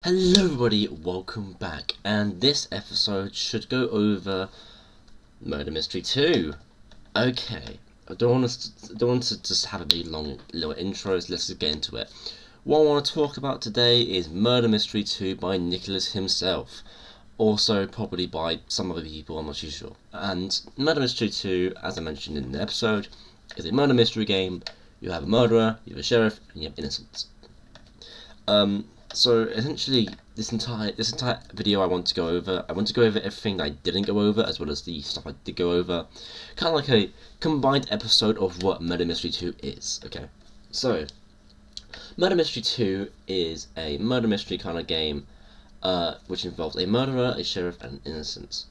Hello everybody, welcome back, and this episode should go over Murder Mystery 2. Okay, I don't want to just have a big long little intro, so let's just get into it. What I want to talk about today is Murder Mystery 2 by Nicholas himself. Also probably by some other people, I'm not too sure. And Murder Mystery 2, as I mentioned in the episode, is a murder mystery game. You have a murderer, you have a sheriff, and you have innocents. So essentially, this entire video I want to go over everything that I didn't go over, as well as the stuff I did go over. Kind of like a combined episode of what Murder Mystery 2 is, okay? So, Murder Mystery 2 is a murder mystery kind of game, which involves a murderer, a sheriff, and innocents.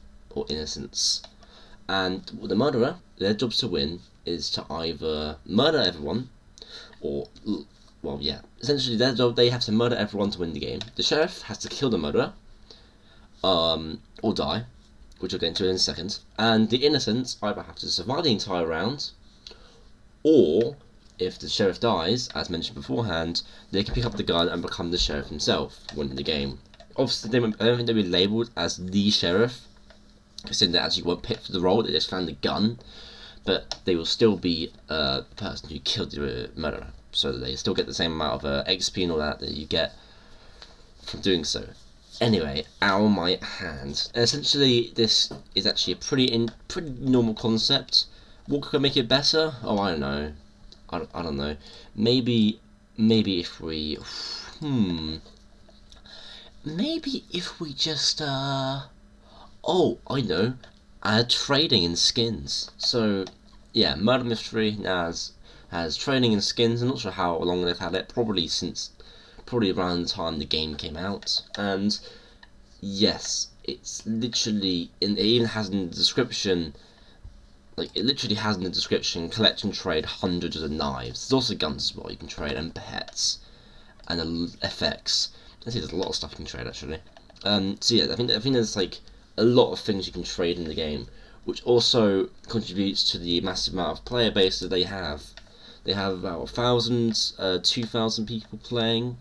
And the murderer, their job to win is to either murder everyone, or... well, yeah. Essentially, their job, they have to murder everyone to win the game. The sheriff has to kill the murderer, or die, which I'll get into in a second. And the innocents either have to survive the entire round, or if the sheriff dies, as mentioned beforehand, they can pick up the gun and become the sheriff himself, winning the game. Obviously, I don't think they'll be labelled as the sheriff, because then they actually weren't picked for the role. They just found the gun, but they will still be the person who killed the murderer. So they still get the same amount of XP and all that you get from doing so. Anyway, out of my hands. Essentially, this is actually a pretty normal concept. What could make it better? Oh, I don't know. I don't know. Maybe if we, maybe if we just oh, I know. Add trading in skins. So yeah, Murder Mystery now has trading in skins. I'm not sure how long they've had it, probably around the time the game came out. And yes, it's literally, it even has in the description, like it literally has in the description, collect and trade hundreds of knives. There's also guns as well you can trade, and pets, and effects. I see there's a lot of stuff you can trade actually. So yeah, I think there's like a lot of things you can trade in the game, which also contributes to the massive amount of player base that they have. They have about 2,000 people playing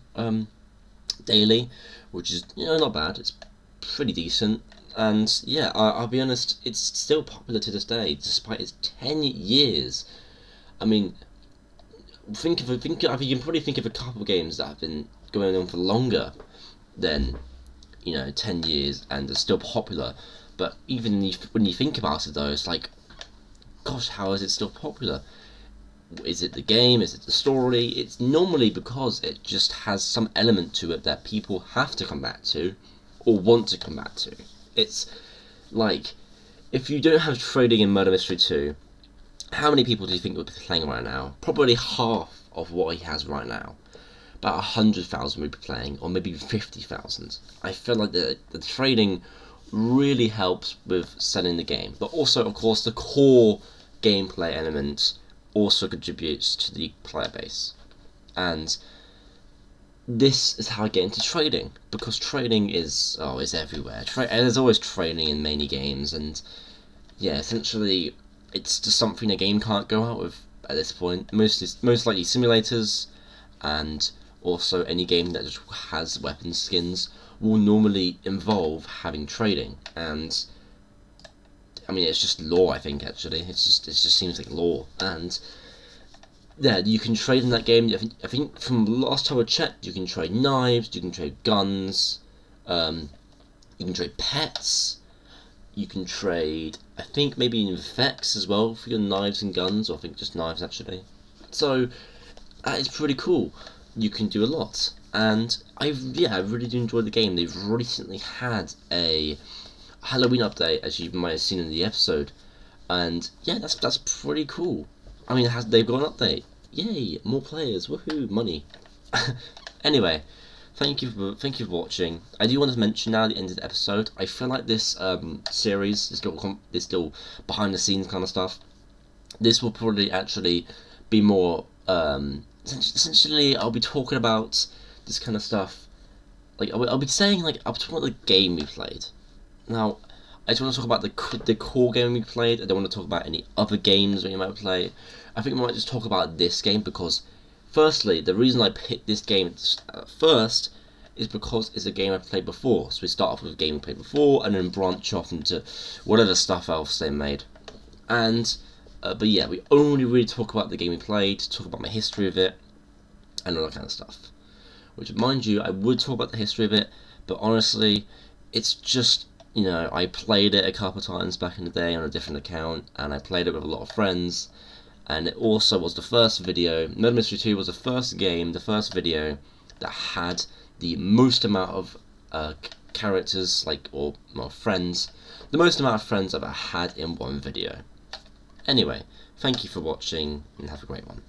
daily, which is, you know, not bad. It's pretty decent, and yeah, I'll be honest, it's still popular to this day, despite its 10 years. I mean, you can probably think of a couple of games that have been going on for longer than 10 years and are still popular. But even when you think about it, though, it's like, gosh, how is it still popular? Is it the game? Is it the story? It's normally because it just has some element to it that people have to come back to, or want to come back to. It's like, if you don't have trading in Murder Mystery 2, how many people do you think would be playing right now? Probably half of what he has right now. About 100,000 would be playing, or maybe 50,000. I feel like the trading really helps with selling the game, but also, of course, the core gameplay element also contributes to the player base. And this is how I get into trading, because trading is everywhere. There's always trading in many games, and yeah, essentially it's just something a game can't go out with at this point. Most likely simulators, and also any game that just has weapon skins will normally involve having trading. And I mean, it's just law, I think, actually. It just seems like law. And yeah, you can trade in that game. I think from last time I checked, you can trade knives, you can trade guns, you can trade pets, you can trade, I think, maybe effects as well for your knives and guns, or I think just knives, actually. So that is pretty cool. You can do a lot. And I really do enjoy the game. They've recently had a Halloween update, as you might have seen in the episode, and yeah, that's pretty cool. I mean, they've got an update. Yay, more players, woohoo, money. Anyway, thank you for watching. I do want to mention now at the end of the episode, I feel like this series, this little behind the scenes kind of stuff, this will probably actually be more essentially I'll be talking about this kind of stuff. Like I'll be saying, like, I'll talk about the game we played. Now, I just want to talk about the core game we played. I don't want to talk about any other games that you might play. I think we might just talk about this game because, firstly, the reason I picked this game first is because it's a game I've played before. So we start off with a game we played before, and then branch off into whatever stuff else they made. And but yeah, we only really talk about the game we played, talk about my history of it, and all that kind of stuff. Which, mind you, I would talk about the history of it, but honestly, it's just, you know, I played it a couple of times back in the day on a different account, and I played it with a lot of friends, and it also was the first video. Murder Mystery 2 was the first game, the first video that had the most amount of characters, like, or well, friends, the most amount of friends I've ever had in one video. Anyway, thank you for watching, and have a great one.